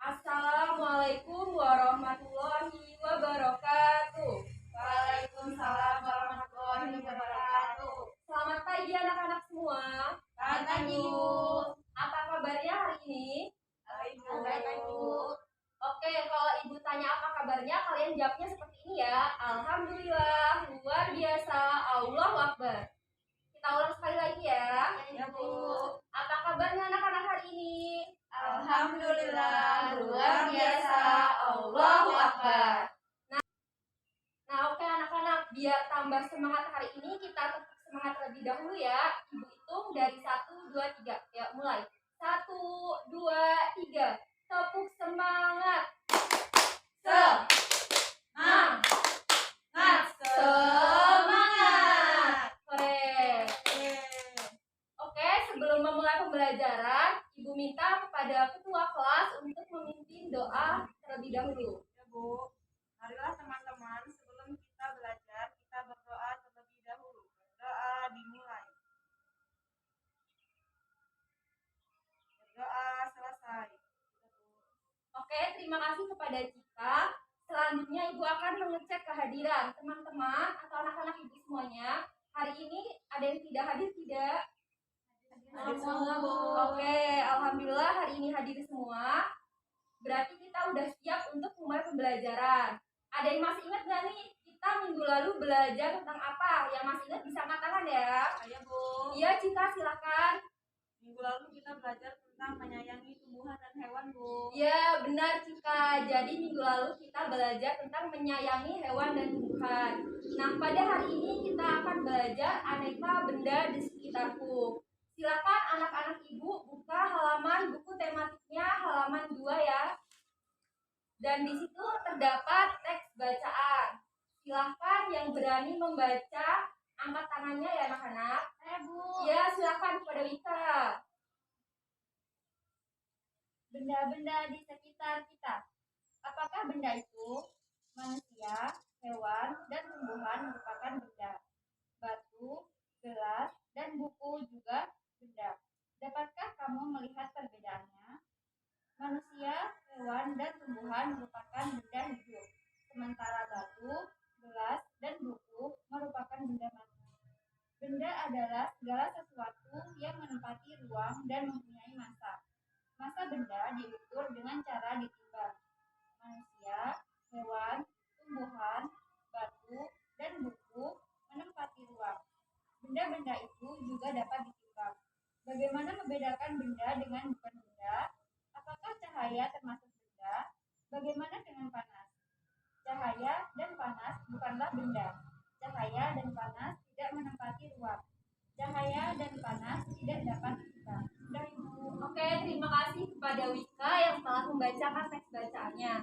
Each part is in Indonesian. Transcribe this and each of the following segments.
Assalamualaikum warahmatullahi wabarakatuh. Waalaikumsalam warahmatullahi wabarakatuh. Selamat pagi anak-anak semua. Selamat pagi, Bu. Apa kabarnya hari ini? Baik, Bu. Oke, kalau Ibu tanya apa kabarnya, kalian jawabnya seperti ini ya. Alhamdulillah, luar biasa, Allahu Akbar. Kita ulang sekali lagi ya. Ya, Bu. Apa kabarnya anak-anak hari ini? Alhamdulillah, luar biasa, Allahu Akbar. Nah, oke anak-anak, biar tambah semangat hari ini, kita tetap semangat terlebih dahulu ya. Ibu hitung dari 1, 2, 3. Ya, mulai. 1, 2, 3. Tepuk semangat. Semangat. Semangat. Keren. Oke, sebelum memulai pembelajaran, Ibu minta kepada ketua kelas untuk memimpin doa terlebih dahulu. Ya, Bu. Marilah teman-teman, sebelum kita belajar, kita berdoa terlebih dahulu. Berdoa dimulai. Berdoa selesai. Oke, terima kasih kepada Cika. Selanjutnya Ibu akan mengecek kehadiran teman-teman atau anak-anak Ibu semuanya. Hari ini ada yang tidak hadir tidak? Hadir semua, Bu. Oke, alhamdulillah hari ini hadir semua. Berarti kita udah siap untuk mulai pembelajaran. Ada yang masih ingat nggak nih? Kita minggu lalu belajar tentang apa? Yang masih ingat bisa angkat tangan ya. Ayo, Bu. Iya, Cika silakan. Minggu lalu kita belajar tentang menyayangi tumbuhan dan hewan, Bu. Ya, benar Cika. Jadi minggu lalu kita belajar tentang menyayangi hewan dan tumbuhan. Nah, pada hari ini kita akan belajar aneka benda di sekitarku. Silakan anak-anak Ibu buka halaman buku tematiknya halaman 2 ya. Dan di situ terdapat teks bacaan. Silakan yang berani membaca angkat tangannya ya anak-anak. Bu. Ya, silakan kepada Wika. Benda-benda di sekitar kita. Apakah benda itu? Manusia, hewan, dan tumbuhan merupakan benda. Batu, gelas, dan buku juga benda. Dapatkah kamu melihat perbedaannya? Manusia, hewan, dan tumbuhan merupakan benda hidup. Sementara batu, gelas, dan buku merupakan benda mati. Benda adalah segala sesuatu yang menempati ruang dan mempunyai massa. Massa benda diukur dengan cara ditimbang. Manusia, hewan, tumbuhan, batu, dan buku menempati ruang. Benda-benda itu juga dapat ditimbang. Bagaimana membedakan benda dengan bukan benda? Apakah cahaya termasuk benda? Bagaimana dengan panas? Cahaya dan panas bukanlah benda. Cahaya dan panas tidak menempati ruang. Cahaya dan panas tidak dapat ditimbang. Sudah, Ibu. Oke, terima kasih kepada Wika yang telah membacakan teks bacaannya.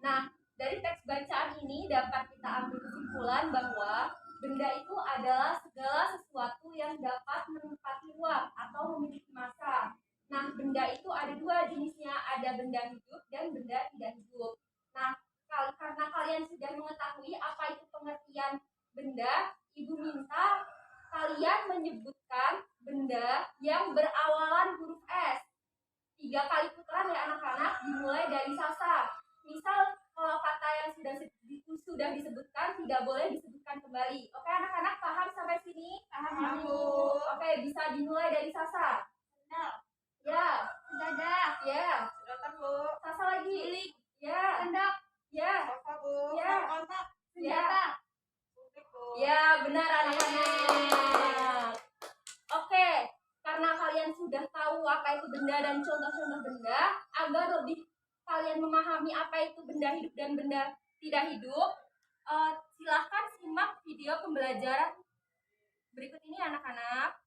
Nah, dari teks bacaan ini dapat kita ambil kesimpulan bahwa benda itu adalah segala sesuatu yang dapat menempati ruang atau memiliki massa. Nah, benda itu ada dua jenisnya, ada benda hidup dan benda tidak hidup. Nah, karena kalian sudah mengetahui apa itu pengertian benda, Ibu minta kalian menyebutkan benda yang berawalan huruf S. 3 kali putaran ya anak-anak, dimulai dari Sasa. Misal kalau kata yang sudah disebutkan tidak boleh disebutkan kembali. Oke anak-anak, paham sampai sini? Paham, Bu. Oke, bisa dimulai dari Sasa. Sendal. Ya. Sejadah. Ya. Sedotan, Bu. Sasa lagi. Bilik. Ya. Sendok. Ya. Sofa, Bu. Ya. Kotak. Ya. Suntik, Bu. Ya, benar anak-anak. Oke, karena kalian sudah tahu apa itu benda dan contoh-contoh benda, agar lebih kalian memahami apa itu benda hidup dan benda tidak hidup, silahkan simak video pembelajaran berikut ini anak-anak.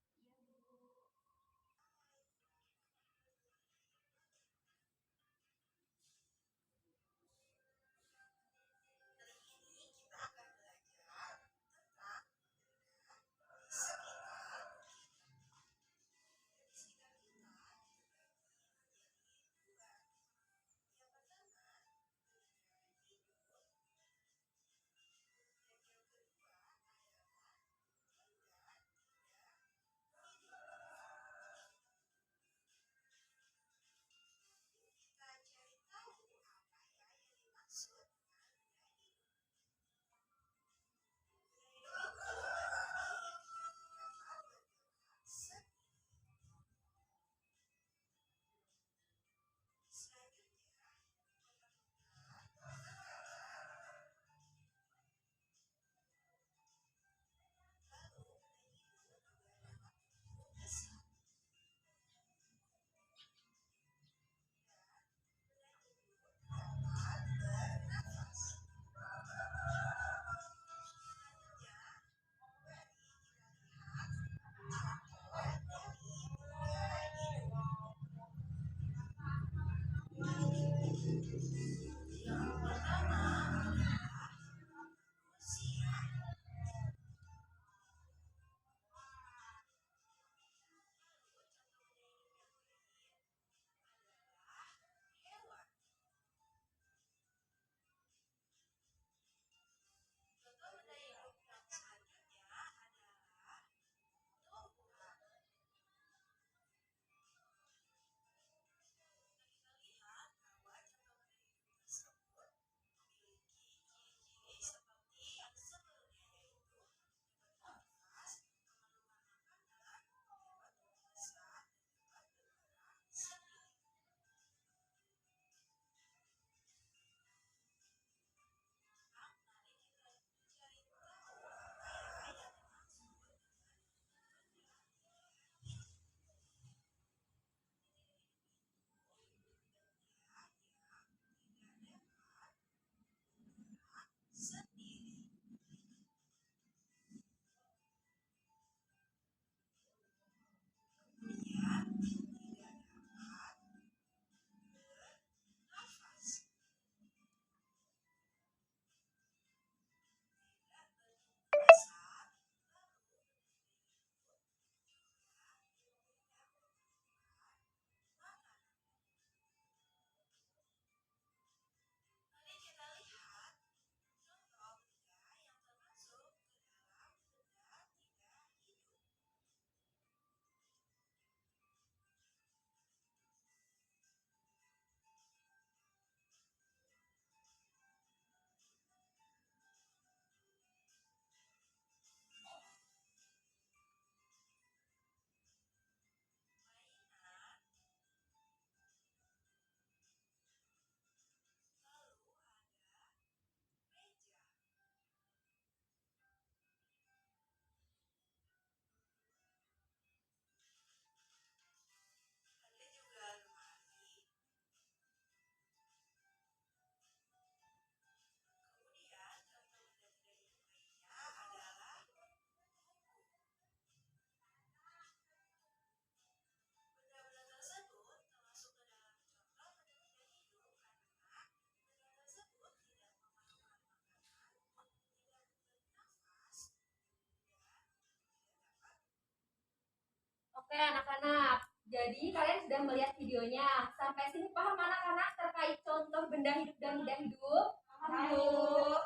Oke anak-anak, jadi kalian sudah melihat videonya. Sampai sini paham anak-anak terkait contoh benda hidup dan tidak hidup? Paham.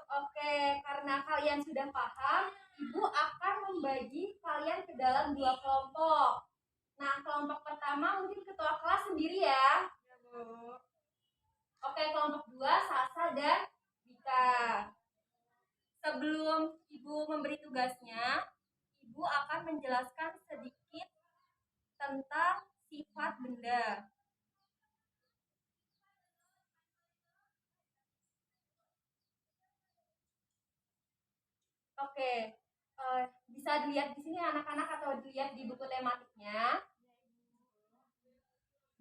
Oke, karena kalian sudah paham, Ibu akan membagi kalian ke dalam dua kelompok. Nah, kelompok pertama mungkin ketua kelas sendiri ya. Ya, Bu. Oke, kelompok dua Sasa dan Dika. Sebelum Ibu memberi tugasnya, Ibu akan menjelaskan sedikit tentang sifat benda. Oke, bisa dilihat di sini anak-anak atau dilihat di buku tematiknya.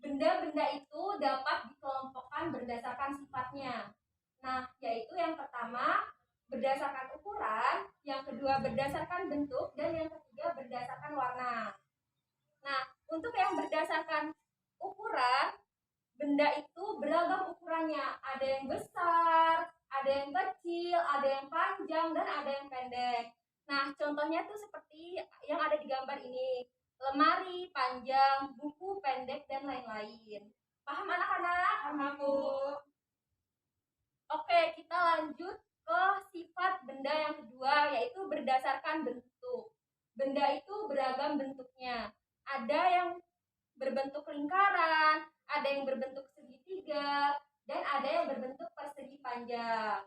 Benda-benda itu dapat dikelompokkan berdasarkan sifatnya. Nah, yaitu yang pertama berdasarkan ukuran, yang kedua berdasarkan bentuk, dan yang ketiga berdasarkan warna. Nah, untuk yang berdasarkan ukuran, benda itu beragam ukurannya. Ada yang besar, ada yang kecil, ada yang panjang, dan ada yang pendek. Nah, contohnya tuh seperti yang ada di gambar ini. Lemari panjang, buku pendek, dan lain-lain. Paham anak-anak? Paham, Bu. Oke, kita lanjut ke sifat benda yang kedua, yaitu berdasarkan bentuk. Benda itu beragam bentuknya. Ada yang berbentuk lingkaran, ada yang berbentuk segitiga, dan ada yang berbentuk persegi panjang.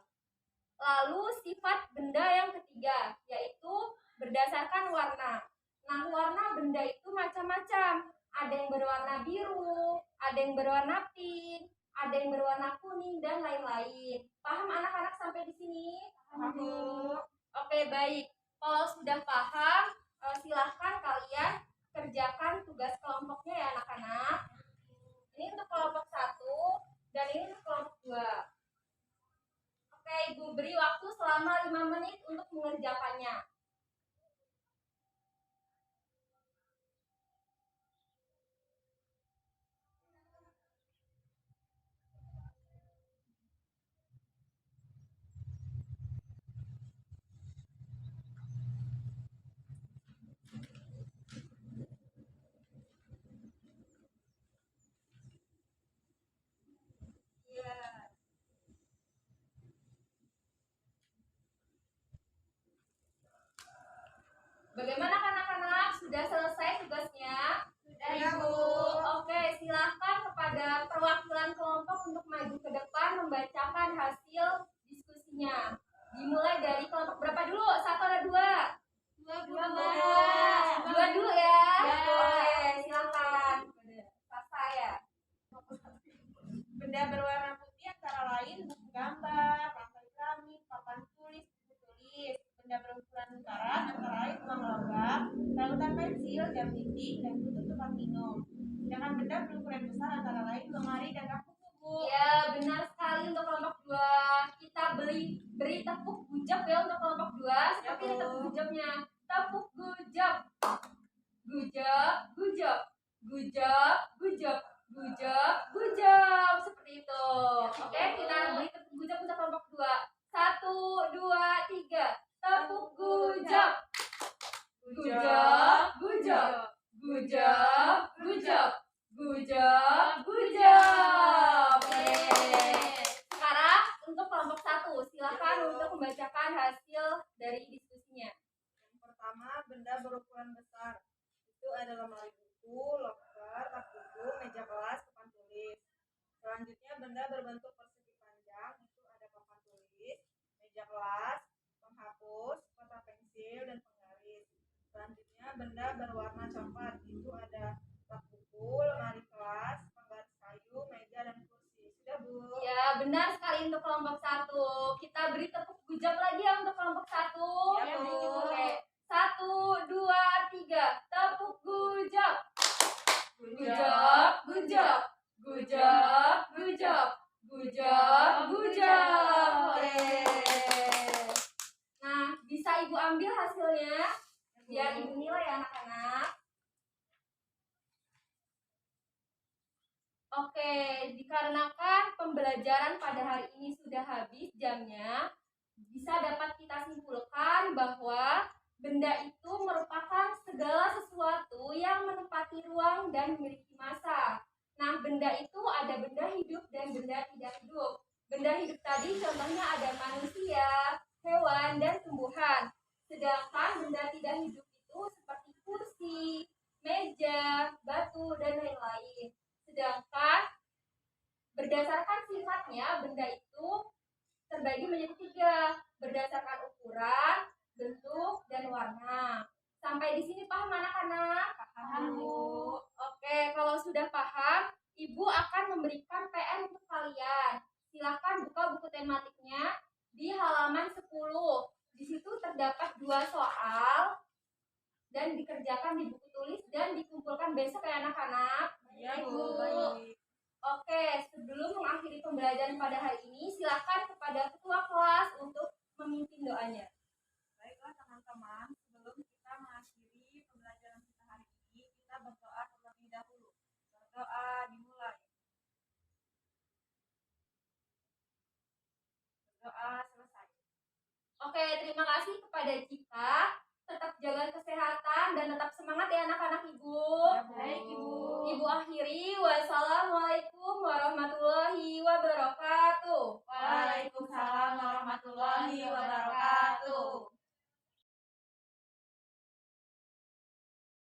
Lalu sifat benda yang ketiga, yaitu berdasarkan warna. Nah, warna benda itu macam-macam. Ada yang berwarna biru, ada yang berwarna pink, ada yang berwarna kuning, dan lain-lain. Paham anak-anak sampai di sini? Paham, Bu. Oke, baik. Kalau sudah paham, silahkan kalian kerjakan tugas kelompoknya ya anak-anak. Ini untuk kelompok 1 dan ini untuk kelompok 2. Oke, Ibu beri waktu selama 5 menit untuk mengerjakannya. kepada perwakilan kelompok untuk maju ke depan membacakan hasil diskusinya. Dimulai dari kelompok berapa dulu? 1 atau 2? Dua dulu ya. Oke, silakan. Sasa ya. Benda berwarna putih antara lain buku gambar, papan keramik, papan tulis, buku tulis. Benda berukuran karat antara lain uang logam, lautan pensil, jam dinding, dan tutup tempat minum. Sedangkan benda berukuran besar antara lain lemari dan rak buku. Ya, benar sekali untuk kelompok 2. Kita beri tepuk gujap ya untuk kelompok 2. Seperti ini tepuk gujapnya. Tepuk gujap. Gujap, gujap. Gujap, gujap. Gujap, gujap. Seperti itu. Oke, kita beri tepuk gujap untuk kelompok 2. 1, 2, 3. Tepuk gujap. Gujap, gujap. Gujap, gujap. Gujap, gujap. Oke. Sekarang untuk kelompok 1, silakan untuk membacakan hasil dari diskusinya. Yang pertama, benda berukuran besar. Itu ada lemari buku, loker, rak buku, meja kelas, papan tulis. Selanjutnya, benda berbentuk persegi panjang. Itu ada papan tulis, meja kelas, penghapus, peta pensil, dan penggaris. Selanjutnya, benda berwarna coklat. Itu ada rak buku, lemari kelas, penggaris kayu, meja, dan kursi. Sudah, Bu? Ya, benar sekali untuk kelompok 1. Kita beri tepuk gujap lagi ya untuk kelompok 1. Ya, Bu. Oke. 1, 2, 3. Tepuk gujap. Gujap, gujap. Gujap, gujap. Gujap, gujap. Oke. Nah, bisa Ibu ambil hasilnya biar Ibu nilai ya anak-anak. Oke, dikarenakan pembelajaran pada hari ini sudah habis jamnya, bisa dapat kita simpulkan bahwa benda itu merupakan segala sesuatu yang menempati ruang dan memiliki massa. Nah, benda itu ada benda hidup dan benda tidak hidup. Benda hidup tadi contohnya ada manusia, hewan, dan tumbuhan. Sedangkan benda tidak hidup itu seperti kursi, meja, batu, dan lain-lain. Sedangkan berdasarkan sifatnya, benda itu terbagi menjadi 3 berdasarkan ukuran, bentuk, dan warna. Sampai di sini paham anak-anak? Paham, Bu. Oke, kalau sudah paham, Ibu akan memberikan PR untuk kalian. Silahkan buka buku tematiknya di halaman 10. Di situ terdapat 2 soal dan dikerjakan di buku tulis dan dikumpulkan besok ya anak-anak. Ya, Bu. Ibu. Baik. Oke, sebelum mengakhiri pembelajaran pada hari ini, silakan kepada ketua kelas untuk memimpin doanya. Baiklah teman-teman, sebelum kita mengakhiri pembelajaran kita hari ini, kita berdoa terlebih dahulu. Berdoa dimulai. Berdoa selesai. Oke, terima kasih kepada Cika. Tetap jaga kesehatan dan tetap semangat ya anak-anak Ibu.